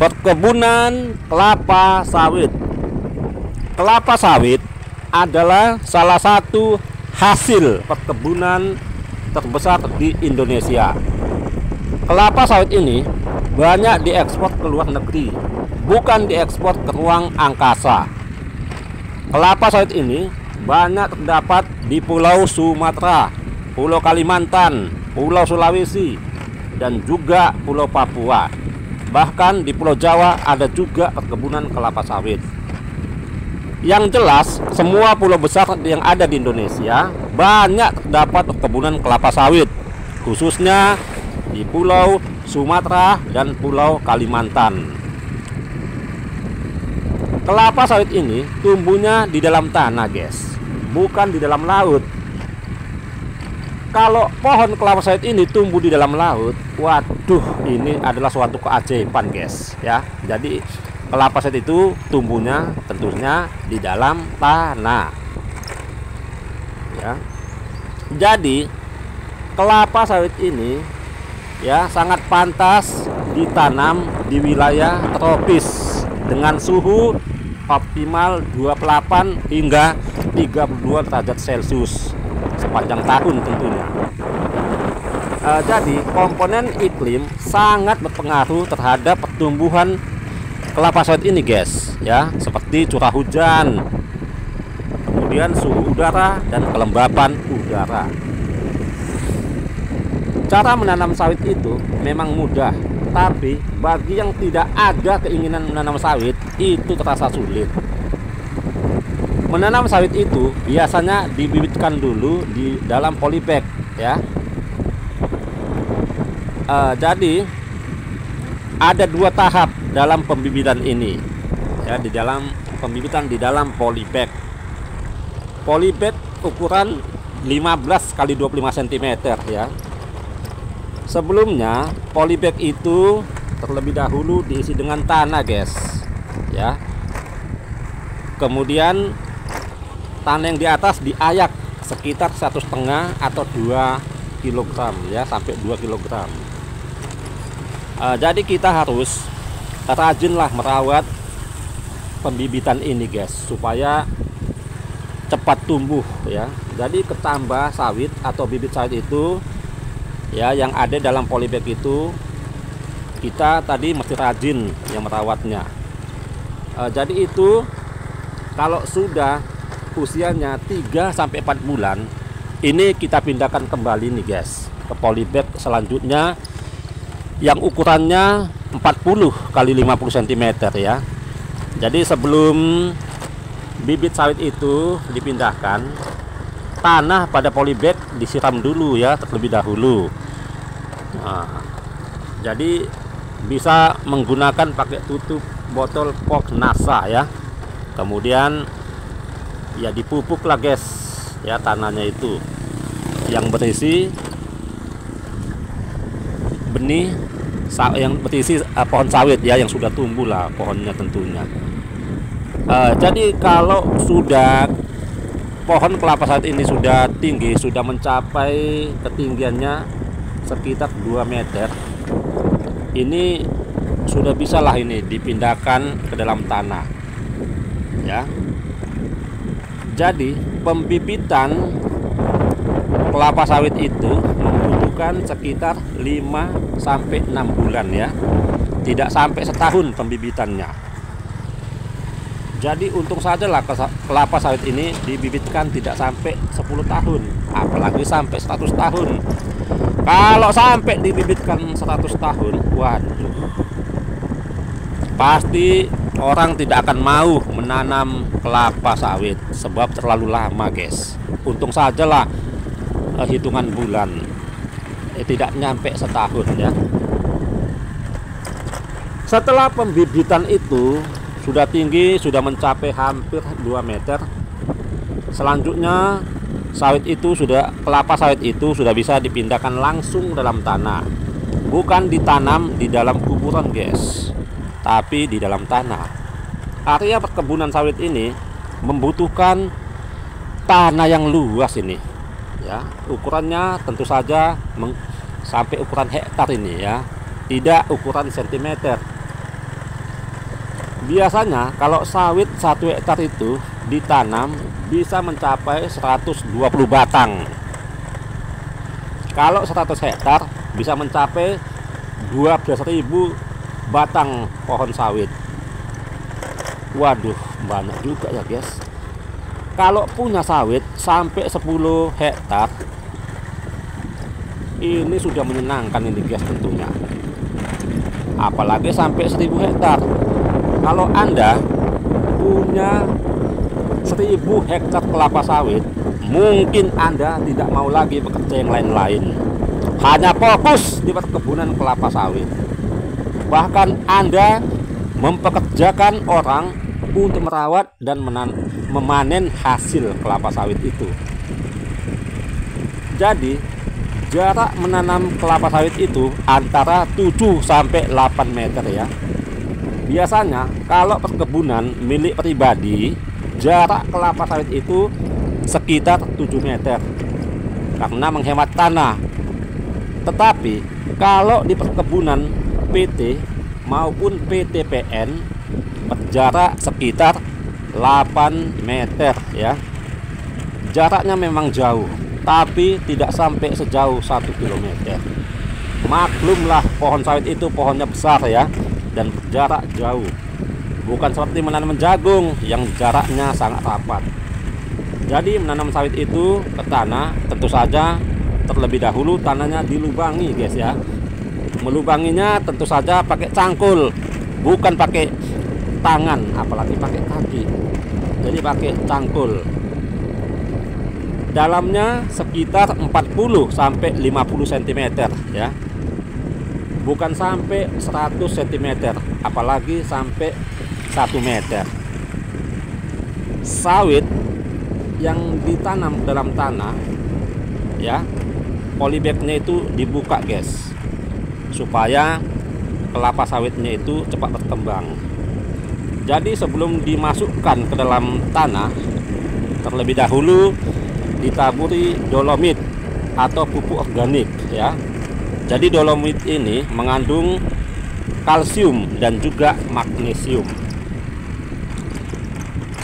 Perkebunan kelapa sawit. Kelapa sawit adalah salah satu hasil perkebunan terbesar di Indonesia. Kelapa sawit ini banyak diekspor ke luar negeri, bukan diekspor ke ruang angkasa. Kelapa sawit ini banyak terdapat di Pulau Sumatera, Pulau Kalimantan, Pulau Sulawesi, dan juga Pulau Papua. Bahkan di Pulau Jawa ada juga perkebunan kelapa sawit. Yang jelas, semua pulau besar yang ada di Indonesia banyak terdapat perkebunan kelapa sawit, khususnya di Pulau Sumatera dan Pulau Kalimantan. Kelapa sawit ini tumbuhnya di dalam tanah, guys, bukan di dalam laut. Kalau pohon kelapa sawit ini tumbuh di dalam laut, waduh, ini adalah suatu keajaiban, guys, ya. Jadi kelapa sawit itu tumbuhnya tentunya di dalam tanah, ya. Jadi kelapa sawit ini ya sangat pantas ditanam di wilayah tropis dengan suhu optimal 28 hingga 32 derajat Celcius sepanjang tahun tentunya. Jadi komponen iklim sangat berpengaruh terhadap pertumbuhan kelapa sawit ini, guys, ya, seperti curah hujan, kemudian suhu udara dan kelembapan udara. Cara menanam sawit itu memang mudah, tapi bagi yang tidak ada keinginan menanam sawit itu terasa sulit. Menanam sawit itu biasanya dibibitkan dulu di dalam polybag, ya. Jadi ada dua tahap dalam pembibitan ini, ya, di dalam pembibitan di dalam polybag. Polybag ukuran 15 x 25 cm, ya. Sebelumnya polybag itu terlebih dahulu diisi dengan tanah, guys, ya. Kemudian tanah yang di atas diayak sekitar 1,5 atau 2 kg, ya, sampai 2 kg. Jadi kita harus rajinlah merawat pembibitan ini, guys, supaya cepat tumbuh, ya. Jadi ketambah sawit atau bibit sawit itu, ya, yang ada dalam polybag itu kita tadi mesti rajin yang merawatnya. Jadi itu kalau sudah usianya 3-4 bulan, ini kita pindahkan kembali nih, guys, ke polybag selanjutnya yang ukurannya 40 x 50 cm, ya. Jadi sebelum bibit sawit itu dipindahkan, tanah pada polybag disiram dulu, ya, terlebih dahulu. Nah, jadi bisa menggunakan pakai tutup botol pok NASA, ya. Kemudian ya dipupuk lah, guys, ya, tanahnya itu yang berisi benih yang berisi pohon sawit, ya, yang sudah tumbuh lah pohonnya tentunya. Jadi kalau sudah pohon kelapa sawit ini sudah tinggi, sudah mencapai ketinggiannya sekitar 2 meter, ini sudah bisa lah ini dipindahkan ke dalam tanah, ya. Jadi pembibitan kelapa sawit itu membutuhkan sekitar 5-6 bulan, ya, tidak sampai setahun pembibitannya. Jadi untung saja lah kelapa sawit ini dibibitkan tidak sampai 10 tahun, apalagi sampai 100 tahun. Kalau sampai dibibitkan 100 tahun, waduh, pasti orang tidak akan mau menanam kelapa sawit sebab terlalu lama, guys. Untung saja lah hitungan bulan, tidak nyampe setahun, ya. Setelah pembibitan itu sudah tinggi, sudah mencapai hampir 2 meter, selanjutnya kelapa sawit itu sudah bisa dipindahkan langsung dalam tanah, bukan ditanam di dalam kuburan, guys, tapi di dalam tanah. Area perkebunan sawit ini membutuhkan tanah yang luas ini, ya. Ukurannya tentu saja sampai ukuran hektar ini, ya, tidak ukuran sentimeter. Biasanya kalau sawit 1 hektar itu ditanam bisa mencapai 120 batang. Kalau 100 hektar bisa mencapai 12.000 batang pohon sawit. Waduh, banyak juga ya guys. Kalau punya sawit sampai 10 hektar, ini sudah menyenangkan ini guys tentunya. Apalagi sampai 1000 hektar. Kalau Anda punya 1000 hektar kelapa sawit, mungkin Anda tidak mau lagi bekerja yang lain-lain, hanya fokus di perkebunan kelapa sawit. Bahkan Anda mempekerjakan orang untuk merawat dan memanen hasil kelapa sawit itu. Jadi jarak menanam kelapa sawit itu antara 7 sampai 8 meter ya. Biasanya kalau perkebunan milik pribadi, jarak kelapa sawit itu sekitar 7 meter karena menghemat tanah. Tetapi kalau di perkebunan PT maupun PTPN berjarak sekitar 8 meter ya. Jaraknya memang jauh, tapi tidak sampai sejauh 1 kilometer. Maklumlah pohon sawit itu pohonnya besar ya, dan jarak jauh. Bukan seperti menanam jagung yang jaraknya sangat rapat. Jadi menanam sawit itu ke tanah, tentu saja terlebih dahulu tanahnya dilubangi guys ya. Melubanginya tentu saja pakai cangkul, bukan pakai tangan, apalagi pakai kaki. Jadi pakai cangkul. Dalamnya sekitar 40 sampai 50 cm ya. Bukan sampai 100 cm, apalagi sampai 1 meter. Sawit yang ditanam dalam tanah ya, polybagnya itu dibuka guys, supaya kelapa sawitnya itu cepat berkembang. Jadi sebelum dimasukkan ke dalam tanah, terlebih dahulu ditaburi dolomit atau pupuk organik ya. Jadi dolomit ini mengandung kalsium dan juga magnesium.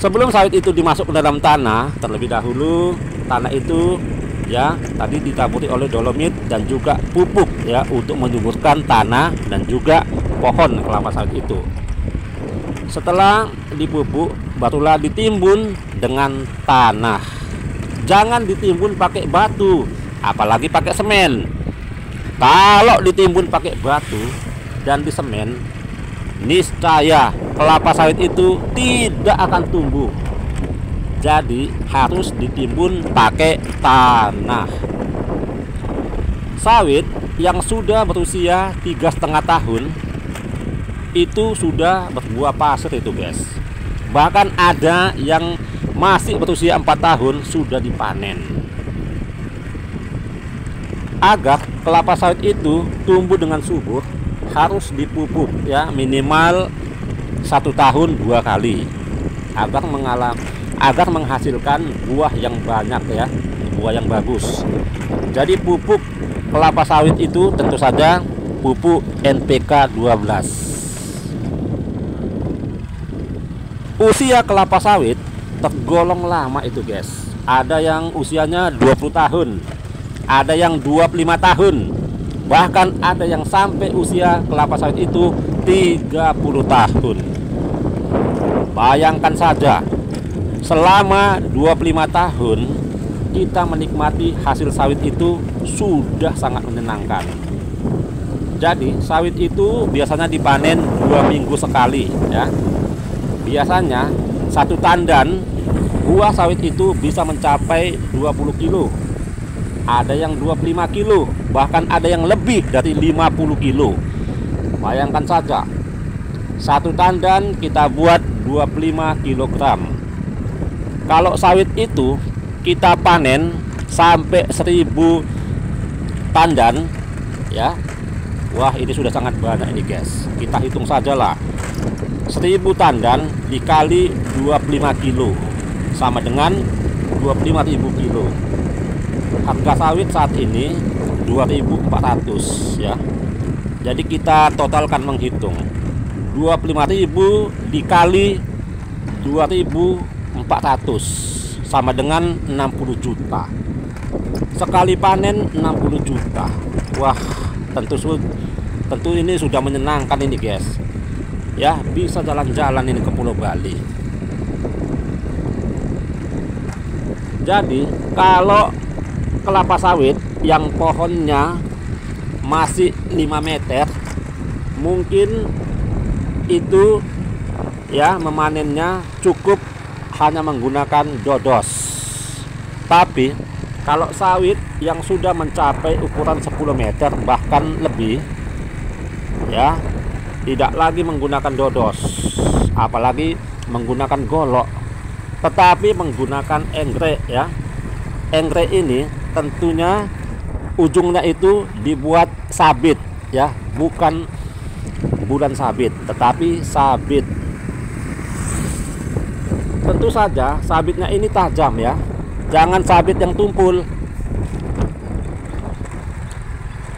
Sebelum sawit itu dimasuk ke dalam tanah, terlebih dahulu tanah itu ya tadi ditaburi oleh dolomit dan juga pupuk ya, untuk menyuburkan tanah dan juga pohon kelapa sawit itu. Setelah dipupuk, barulah ditimbun dengan tanah. Jangan ditimbun pakai batu, apalagi pakai semen. Kalau ditimbun pakai batu dan disemen, niscaya kelapa sawit itu tidak akan tumbuh. Jadi harus ditimbun pakai tanah. Sawit yang sudah berusia 3,5 tahun itu sudah berbuah pasir itu guys. Bahkan ada yang masih berusia 4 tahun sudah dipanen. Agar kelapa sawit itu tumbuh dengan subur, harus dipupuk ya, minimal 1 tahun 2 kali agar menghasilkan buah yang banyak ya, buah yang bagus. Jadi pupuk kelapa sawit itu tentu saja pupuk NPK 12. Usia kelapa sawit tergolong lama itu guys. Ada yang usianya 20 tahun, ada yang 25 tahun, bahkan ada yang sampai usia kelapa sawit itu 30 tahun. Bayangkan saja, selama 25 tahun kita menikmati hasil sawit itu sudah sangat menyenangkan. Jadi sawit itu biasanya dipanen 2 minggu sekali ya. Biasanya 1 tandan buah sawit itu bisa mencapai 20 kilo. Ada yang 25 kilo, bahkan ada yang lebih dari 50 kilo. Bayangkan saja, 1 tandan kita buat 25 kg. Kalau sawit itu kita panen sampai 1000 tandan ya. Wah, ini sudah sangat banyak ini guys. Kita hitung sajalah, 1000 tandan dikali 25 kilo sama dengan 25.000 kilo. Harga sawit saat ini 2.400 ya. Jadi kita totalkan menghitung 25.000 dikali 2.400 sama dengan 60 juta. Sekali panen 60 juta. Wah, tentu ini sudah menyenangkan ini guys. Ya, bisa jalan-jalan ini ke Pulau Bali. Jadi kalau kelapa sawit yang pohonnya masih 5 meter, mungkin itu ya memanennya cukup hanya menggunakan dodos. Tapi kalau sawit yang sudah mencapai ukuran 10 meter bahkan lebih, ya tidak lagi menggunakan dodos, apalagi menggunakan golok, tetapi menggunakan enggrek ya. Enggrek ini tentunya ujungnya itu dibuat sabit ya, bukan bulan sabit tetapi sabit. Tentu saja sabitnya ini tajam ya, jangan sabit yang tumpul.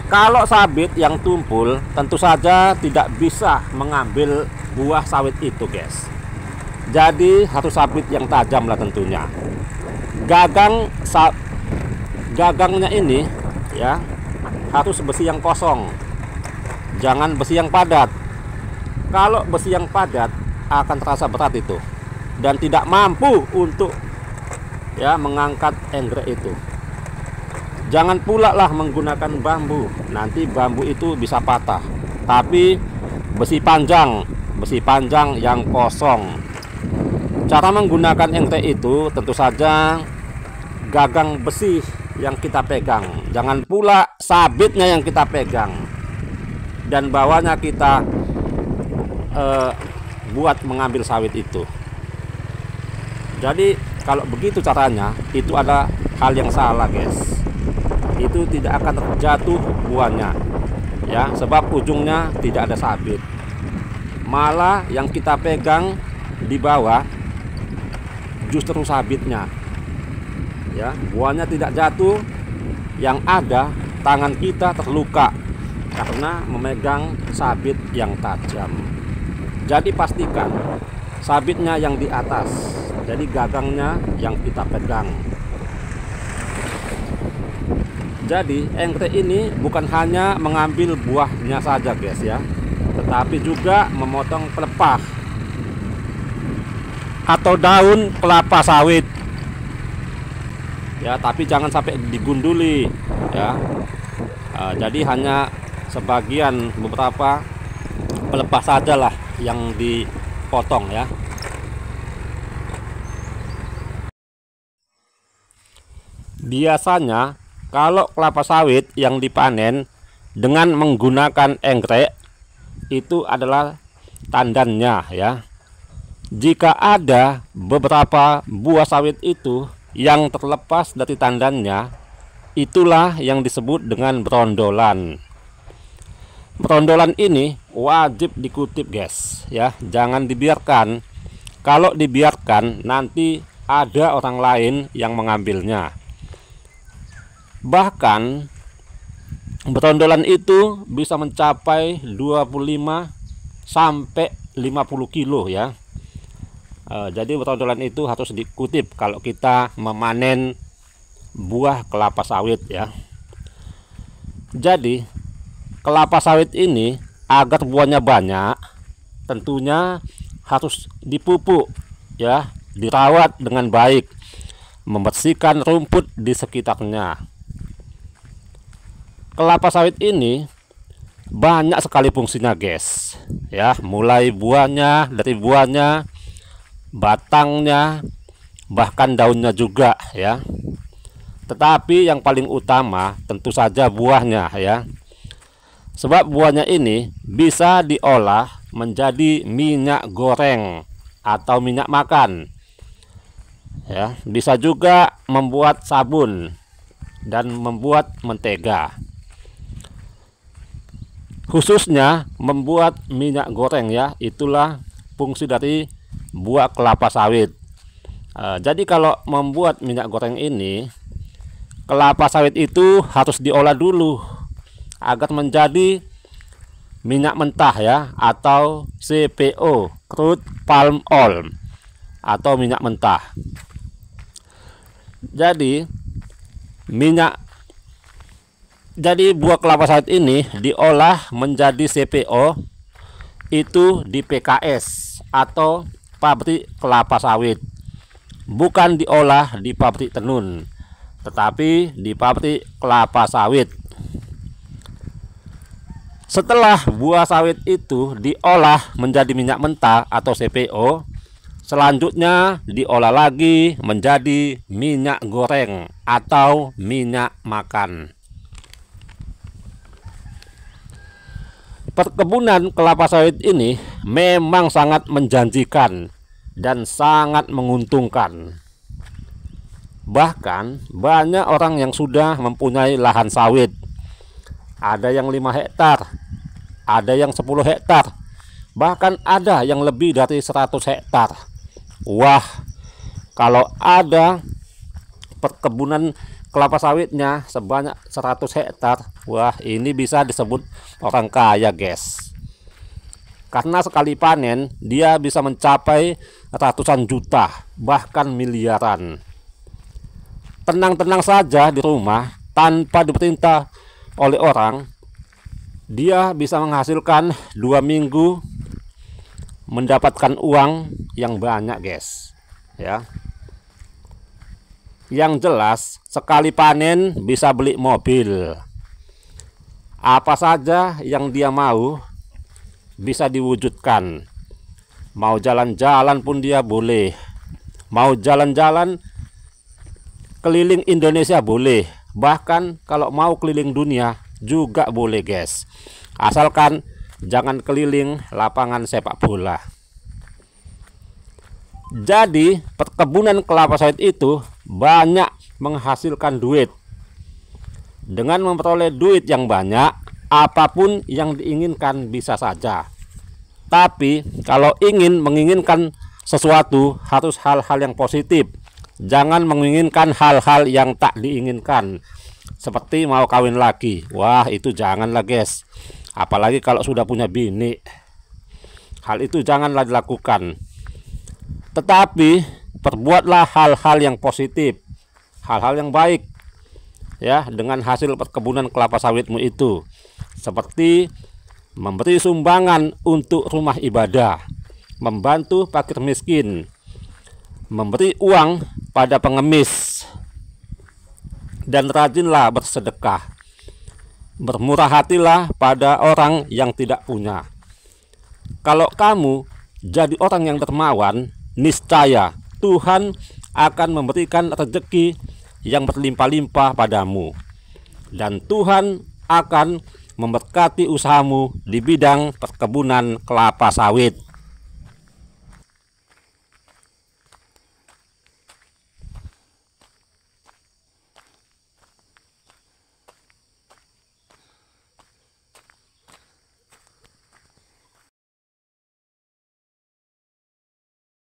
Kalau sabit yang tumpul tentu saja tidak bisa mengambil buah sawit itu guys. Jadi harus sabit yang tajam lah tentunya. Gagangnya ini ya harus besi yang kosong, jangan besi yang padat. Kalau besi yang padat akan terasa berat itu dan tidak mampu untuk ya mengangkat enggrek itu. Jangan pula lah menggunakan bambu, nanti bambu itu bisa patah. Tapi besi panjang yang kosong. Cara menggunakan enggrek itu tentu saja gagang besi yang kita pegang, jangan pula sabitnya yang kita pegang dan bawahnya kita buat mengambil sawit itu. Jadi kalau begitu caranya, itu ada hal yang salah guys. Itu tidak akan terjatuh buahnya ya, sebab ujungnya tidak ada sabit. Malah yang kita pegang di bawah justru sabitnya ya, buahnya tidak jatuh, yang ada tangan kita terluka karena memegang sabit yang tajam. Jadi pastikan sabitnya yang di atas, jadi gagangnya yang kita pegang. Jadi enggrek ini bukan hanya mengambil buahnya saja guys ya, tetapi juga memotong pelepah atau daun kelapa sawit ya, tapi jangan sampai digunduli ya. Jadi hanya sebagian beberapa pelepah sajalah yang dipotong ya. Biasanya kalau kelapa sawit yang dipanen dengan menggunakan enggrek itu adalah tandannya ya. Jika ada beberapa buah sawit itu yang terlepas dari tandannya, itulah yang disebut dengan berondolan. Berondolan ini wajib dikutip guys ya, jangan dibiarkan. Kalau dibiarkan nanti ada orang lain yang mengambilnya. Bahkan berondolan itu bisa mencapai 25 sampai 50 kilo ya. Jadi berondolan itu harus dikutip kalau kita memanen buah kelapa sawit ya. Jadi kelapa sawit ini agar buahnya banyak tentunya harus dipupuk ya, dirawat dengan baik, membersihkan rumput di sekitarnya. Kelapa sawit ini banyak sekali fungsinya guys ya, mulai buahnya, dari buahnya, batangnya, bahkan daunnya juga ya. Tetapi yang paling utama tentu saja buahnya ya, sebab buahnya ini bisa diolah menjadi minyak goreng atau minyak makan ya, bisa juga membuat sabun dan membuat mentega, khususnya membuat minyak goreng ya. Itulah fungsi dari buah kelapa sawit. Jadi kalau membuat minyak goreng ini, kelapa sawit itu harus diolah dulu agar menjadi minyak mentah ya, atau CPO, crude palm oil, atau minyak mentah. Jadi buah kelapa sawit ini diolah menjadi CPO itu di PKS atau pabrik kelapa sawit, bukan diolah di pabrik tenun, tetapi di pabrik kelapa sawit. Setelah buah sawit itu diolah menjadi minyak mentah atau CPO, selanjutnya diolah lagi menjadi minyak goreng atau minyak makan. Perkebunan kelapa sawit ini memang sangat menjanjikan dan sangat menguntungkan. Bahkan banyak orang yang sudah mempunyai lahan sawit. Ada yang 5 hektar, ada yang 10 hektar, bahkan ada yang lebih dari 100 hektar. Wah, kalau ada perkebunan kelapa sawitnya sebanyak 100 hektar, wah ini bisa disebut orang kaya guys, karena sekali panen dia bisa mencapai ratusan juta bahkan miliaran. Tenang-tenang saja di rumah tanpa diperintah oleh orang, dia bisa menghasilkan 2 minggu mendapatkan uang yang banyak guys ya. Yang jelas sekali panen bisa beli mobil. Apa saja yang dia mau bisa diwujudkan. Mau jalan-jalan pun dia boleh. Mau jalan-jalan keliling Indonesia boleh. Bahkan kalau mau keliling dunia juga boleh guys. Asalkan jangan keliling lapangan sepak bola. Jadi perkebunan kelapa sawit itu banyak menghasilkan duit. Dengan memperoleh duit yang banyak, apapun yang diinginkan bisa saja. Tapi kalau menginginkan sesuatu harus hal-hal yang positif. Jangan menginginkan hal-hal yang tak diinginkan. Seperti mau kawin lagi. Wah, itu janganlah guys. Apalagi kalau sudah punya bini. Hal itu janganlah dilakukan. Tetapi perbuatlah hal-hal yang positif, hal-hal yang baik ya dengan hasil perkebunan kelapa sawitmu itu, seperti memberi sumbangan untuk rumah ibadah, membantu fakir miskin, memberi uang pada pengemis, dan rajinlah bersedekah. Bermurah hatilah pada orang yang tidak punya. Kalau kamu jadi orang yang dermawan, niscaya Tuhan akan memberikan rezeki yang berlimpah-limpah padamu, dan Tuhan akan memberkati usahamu di bidang perkebunan kelapa sawit.